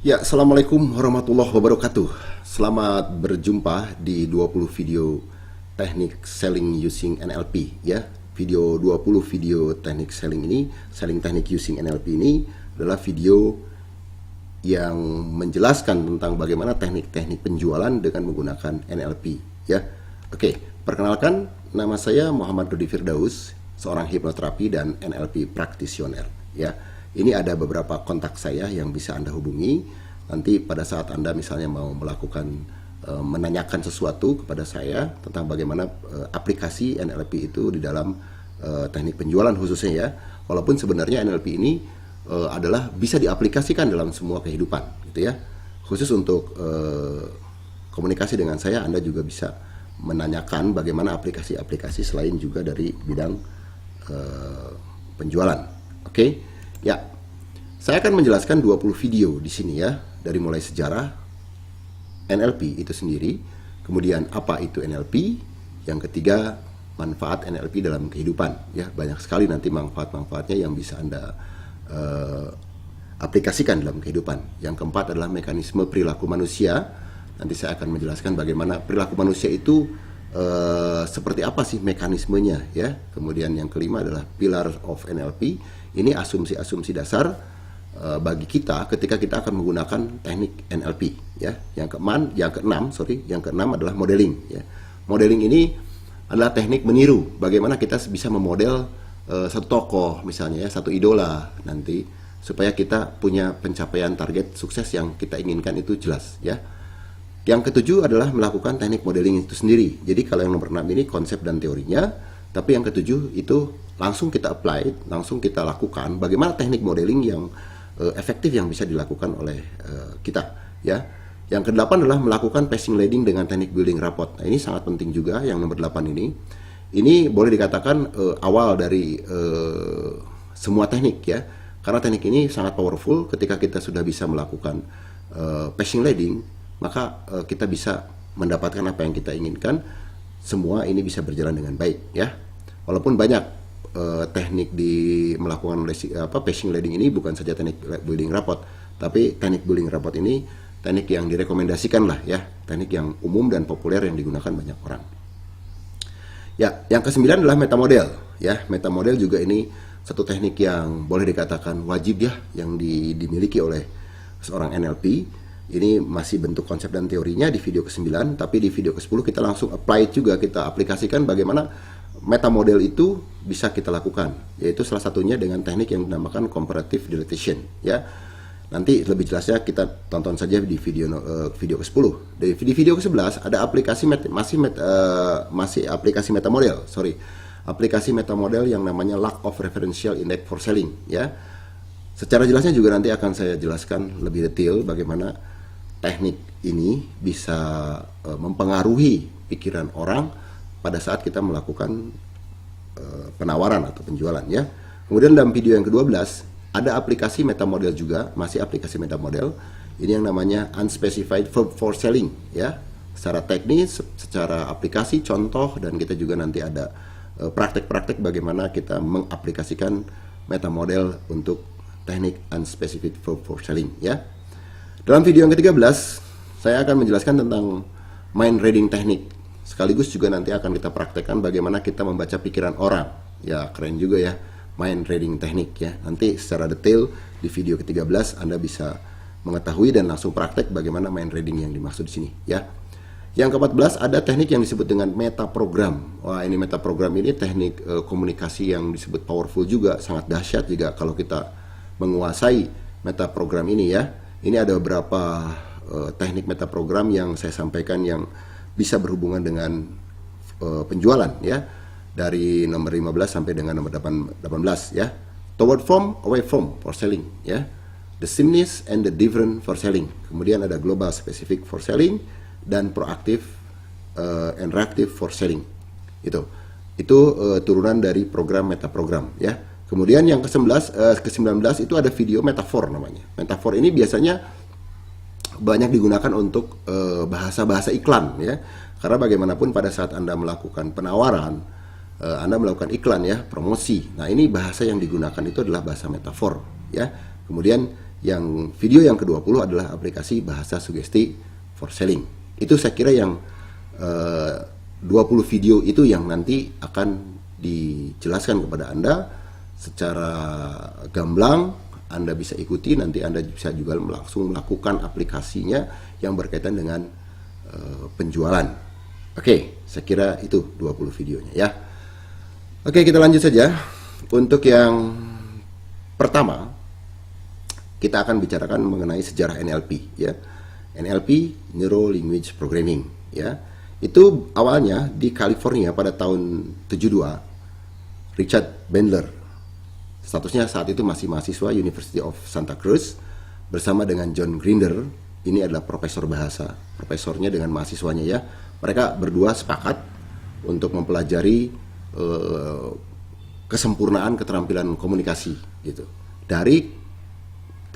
Ya, Assalamualaikum warahmatullahi wabarakatuh. Selamat berjumpa di 20 video teknik selling using NLP ya. Video 20 video teknik selling ini, selling teknik using NLP ini adalah video yang menjelaskan tentang bagaimana teknik-teknik penjualan dengan menggunakan NLP ya. Oke, perkenalkan, nama saya Muhammad Rudi Firdaus, seorang hipnoterapi dan NLP practitioner ya. Ini ada beberapa kontak saya yang bisa Anda hubungi. Nanti pada saat Anda misalnya mau melakukan menanyakan sesuatu kepada saya tentang bagaimana aplikasi NLP itu di dalam teknik penjualan khususnya ya. Walaupun sebenarnya NLP ini adalah bisa diaplikasikan dalam semua kehidupan gitu ya. Khusus untuk komunikasi dengan saya, Anda juga bisa menanyakan bagaimana aplikasi-aplikasi selain juga dari bidang penjualan. Oke? Ya, saya akan menjelaskan 20 video di sini ya, dari mulai sejarah NLP itu sendiri, kemudian apa itu NLP, yang ketiga manfaat NLP dalam kehidupan ya, banyak sekali nanti manfaat-manfaatnya yang bisa Anda aplikasikan dalam kehidupan. Yang keempat adalah mekanisme perilaku manusia. Nanti saya akan menjelaskan bagaimana perilaku manusia itu seperti apa sih mekanismenya ya. Kemudian yang kelima adalah pilar of NLP. Ini asumsi-asumsi dasar bagi kita ketika kita akan menggunakan teknik NLP ya. Yang keenam adalah modeling ya. Modeling ini adalah teknik meniru, bagaimana kita bisa memodel satu tokoh misalnya ya, satu idola nanti supaya kita punya pencapaian target sukses yang kita inginkan itu jelas ya. Yang ketujuh adalah melakukan teknik modeling itu sendiri. Jadi kalau yang nomor 6 ini konsep dan teorinya, tapi yang ketujuh itu langsung kita apply, langsung kita lakukan bagaimana teknik modeling yang efektif yang bisa dilakukan oleh kita ya. Yang kedelapan adalah melakukan passing leading dengan teknik building rapport. Nah, ini sangat penting juga yang nomor 8 ini. Ini boleh dikatakan awal dari semua teknik ya. Karena teknik ini sangat powerful. Ketika kita sudah bisa melakukan passing leading, maka kita bisa mendapatkan apa yang kita inginkan. Semua ini bisa berjalan dengan baik ya. Walaupun banyak teknik di melakukan passing leading ini bukan saja teknik building rapport, tapi teknik building rapport ini teknik yang direkomendasikan lah ya, teknik yang umum dan populer yang digunakan banyak orang. Ya, yang kesembilan adalah metamodel ya. Metamodel juga ini satu teknik yang boleh dikatakan wajib ya, yang dimiliki oleh seorang NLP. Ini masih bentuk konsep dan teorinya di video ke-9, tapi di video ke-10 kita langsung apply juga, kita aplikasikan bagaimana metamodel itu bisa kita lakukan, yaitu salah satunya dengan teknik yang dinamakan comparative dilatation ya. Nanti lebih jelasnya kita tonton saja di video ke-10. Di video ke-11 ada aplikasi masih aplikasi metamodel, aplikasi metamodel yang namanya lack of referential index for selling ya. Secara jelasnya juga nanti akan saya jelaskan lebih detail bagaimana teknik ini bisa mempengaruhi pikiran orang pada saat kita melakukan penawaran atau penjualan ya. Kemudian dalam video yang ke-12 ada aplikasi metamodel juga, masih aplikasi metamodel. Ini yang namanya unspecified verb for selling ya. Secara teknis, secara aplikasi, contoh, dan kita juga nanti ada praktek-praktek bagaimana kita mengaplikasikan metamodel untuk teknik unspecified verb for selling ya. Dalam video yang ke-13 saya akan menjelaskan tentang mind reading teknik. Sekaligus juga nanti akan kita praktekkan bagaimana kita membaca pikiran orang. Ya, keren juga ya, mind reading teknik ya. Nanti secara detail di video ke-13 Anda bisa mengetahui dan langsung praktek bagaimana mind reading yang dimaksud di sini ya. Yang ke-14 ada teknik yang disebut dengan metaprogram. Wah, ini metaprogram ini teknik komunikasi yang disebut powerful juga, sangat dahsyat juga kalau kita menguasai metaprogram ini ya. Ini ada beberapa teknik metaprogram yang saya sampaikan yang bisa berhubungan dengan penjualan ya, dari nomor 15 sampai dengan nomor 18 ya. Toward from, away from for selling ya. The sameness and the different for selling. Kemudian ada global specific for selling dan proactive and reactive for selling. Itu turunan dari program metaprogram ya. Kemudian yang ke-19 itu ada video metafor namanya. Metafor ini biasanya banyak digunakan untuk bahasa-bahasa iklan ya. Karena bagaimanapun pada saat Anda melakukan penawaran, Anda melakukan iklan ya, promosi. Nah, ini bahasa yang digunakan itu adalah bahasa metafor ya. Kemudian Yang video yang ke-20 adalah aplikasi bahasa sugesti for selling. Itu saya kira yang 20 video itu yang nanti akan dijelaskan kepada Anda secara gamblang. Anda bisa ikuti, nanti Anda bisa juga langsung melakukan aplikasinya yang berkaitan dengan penjualan. Oke, saya kira itu 20 videonya ya. Oke, kita lanjut saja. Untuk yang pertama, kita akan bicarakan mengenai sejarah NLP ya. NLP, Neuro Language Programming ya. Itu awalnya di California pada tahun 72. Richard Bandler, statusnya saat itu masih mahasiswa University of Santa Cruz, bersama dengan John Grinder. Ini adalah profesor bahasa, profesornya dengan mahasiswanya ya. Mereka berdua sepakat untuk mempelajari kesempurnaan keterampilan komunikasi gitu dari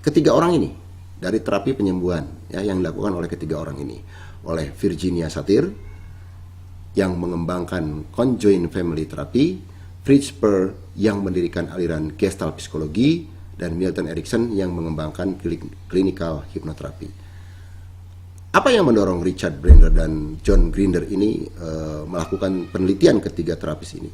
ketiga orang ini, dari terapi penyembuhan ya yang dilakukan oleh ketiga orang ini, oleh Virginia Satir yang mengembangkan Conjoint Family Therapy, Fritz Perls yang mendirikan aliran Gestalt Psikologi, dan Milton Erickson yang mengembangkan clinical hypnotherapy. Apa yang mendorong Richard Bandler dan John Grinder ini melakukan penelitian ketiga terapis ini?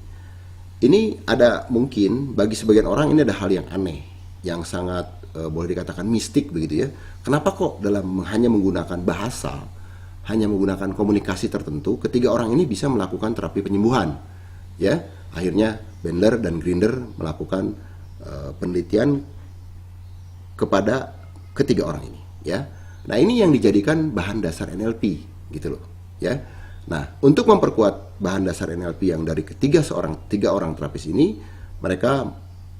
Ini ada mungkin bagi sebagian orang ini ada hal yang aneh, yang sangat boleh dikatakan mistik begitu ya. Kenapa kok dalam hanya menggunakan bahasa, hanya menggunakan komunikasi tertentu, ketiga orang ini bisa melakukan terapi penyembuhan? Ya, akhirnya Bandler dan Grinder melakukan penelitian kepada ketiga orang ini ya. Nah, ini yang dijadikan bahan dasar NLP gitu loh ya. Nah, untuk memperkuat bahan dasar NLP yang dari tiga orang terapis ini, mereka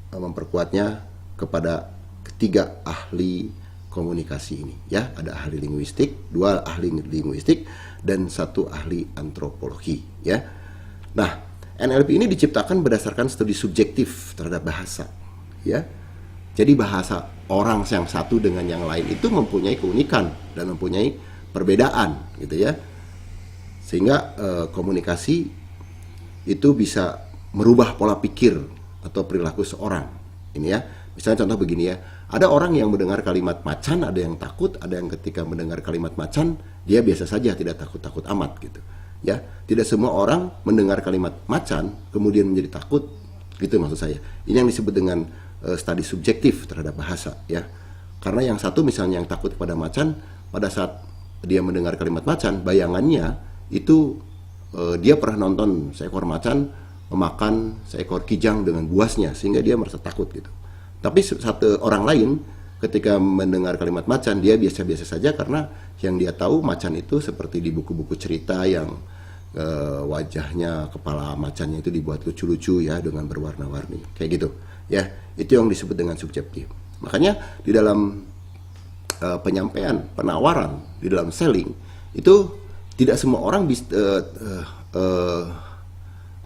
memperkuatnya kepada ketiga ahli komunikasi ini ya. Ada ahli linguistik, 2 ahli linguistik, dan 1 ahli antropologi ya. Nah, NLP ini diciptakan berdasarkan studi subjektif terhadap bahasa ya. Jadi bahasa orang yang satu dengan yang lain itu mempunyai keunikan dan mempunyai perbedaan gitu ya. Sehingga komunikasi itu bisa merubah pola pikir atau perilaku seorang. Ini ya. Misalnya contoh begini ya. Ada orang yang mendengar kalimat macan, ada yang takut, ada yang ketika mendengar kalimat macan dia biasa saja, tidak takut-takut amat gitu. Ya, tidak semua orang mendengar kalimat macan kemudian menjadi takut, gitu maksud saya. Ini yang disebut dengan studi subjektif terhadap bahasa ya. Karena yang satu misalnya yang takut kepada macan, pada saat dia mendengar kalimat macan, bayangannya itu dia pernah nonton seekor macan memakan seekor kijang dengan buasnya sehingga dia merasa takut gitu. Tapi satu orang lain ketika mendengar kalimat macan dia biasa-biasa saja karena yang dia tahu macan itu seperti di buku-buku cerita yang wajahnya, kepala macannya itu dibuat lucu-lucu ya dengan berwarna-warni kayak gitu ya. Itu yang disebut dengan subjektif. Makanya di dalam penyampaian, penawaran, di dalam selling itu tidak semua orang bisa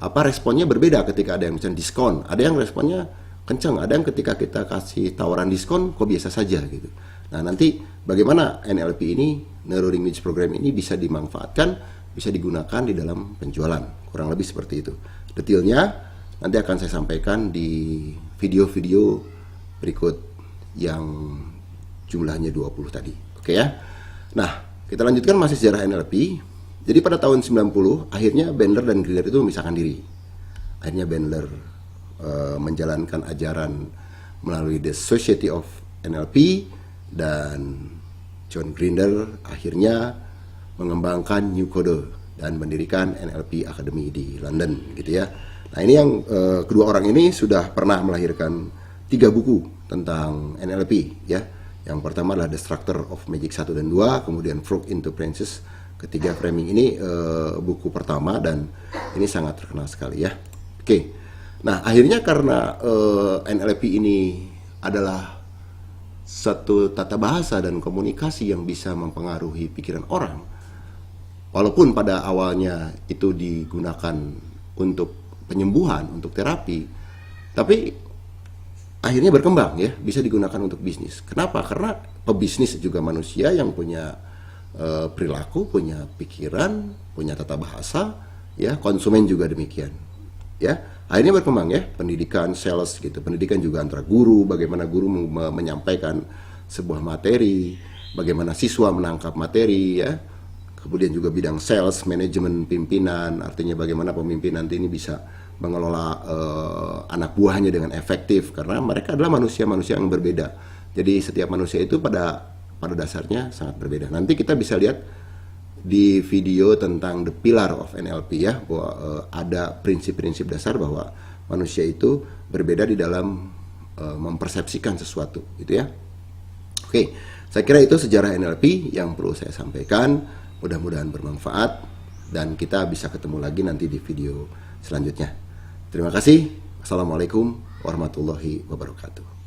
responnya berbeda ketika ada yang misalnya diskon, ada yang responnya kencang, ada yang ketika kita kasih tawaran diskon kok biasa saja gitu. Nah, nanti bagaimana NLP ini, Neuro Language Program ini bisa dimanfaatkan, bisa digunakan di dalam penjualan, kurang lebih seperti itu. Detailnya nanti akan saya sampaikan di video-video berikut yang jumlahnya 20 tadi. Oke ya. Nah, kita lanjutkan masih sejarah NLP. Jadi pada tahun 90 akhirnya Bandler dan Grinder itu memisahkan diri. Akhirnya Bandler menjalankan ajaran melalui The Society of NLP, dan John Grinder akhirnya mengembangkan New Code dan mendirikan NLP Academy di London gitu ya. Nah, ini yang kedua orang ini sudah pernah melahirkan 3 buku tentang NLP ya. Yang pertama adalah The Structure of Magic 1 dan 2, kemudian Frog into Princess. Ketiga framing ini buku pertama dan ini sangat terkenal sekali ya. Oke. Nah, akhirnya karena NLP ini adalah satu tata bahasa dan komunikasi yang bisa mempengaruhi pikiran orang, walaupun pada awalnya itu digunakan untuk penyembuhan, untuk terapi, tapi akhirnya berkembang ya, bisa digunakan untuk bisnis. Kenapa? Karena pebisnis juga manusia yang punya perilaku, punya pikiran, punya tata bahasa, ya, konsumen juga demikian. Ya, akhirnya berkembang ya, pendidikan, sales gitu. Pendidikan juga antara guru, bagaimana guru menyampaikan sebuah materi, bagaimana siswa menangkap materi ya. Kemudian juga bidang sales, manajemen pimpinan, artinya bagaimana pemimpin nanti ini bisa mengelola anak buahnya dengan efektif, karena mereka adalah manusia-manusia yang berbeda. Jadi setiap manusia itu pada dasarnya sangat berbeda. Nanti kita bisa lihat di video tentang the pillar of NLP ya, bahwa ada prinsip-prinsip dasar bahwa manusia itu berbeda di dalam mempersepsikan sesuatu, gitu ya. Oke, saya kira itu sejarah NLP yang perlu saya sampaikan. Mudah-mudahan bermanfaat dan kita bisa ketemu lagi nanti di video selanjutnya. Terima kasih. Assalamualaikum warahmatullahi wabarakatuh.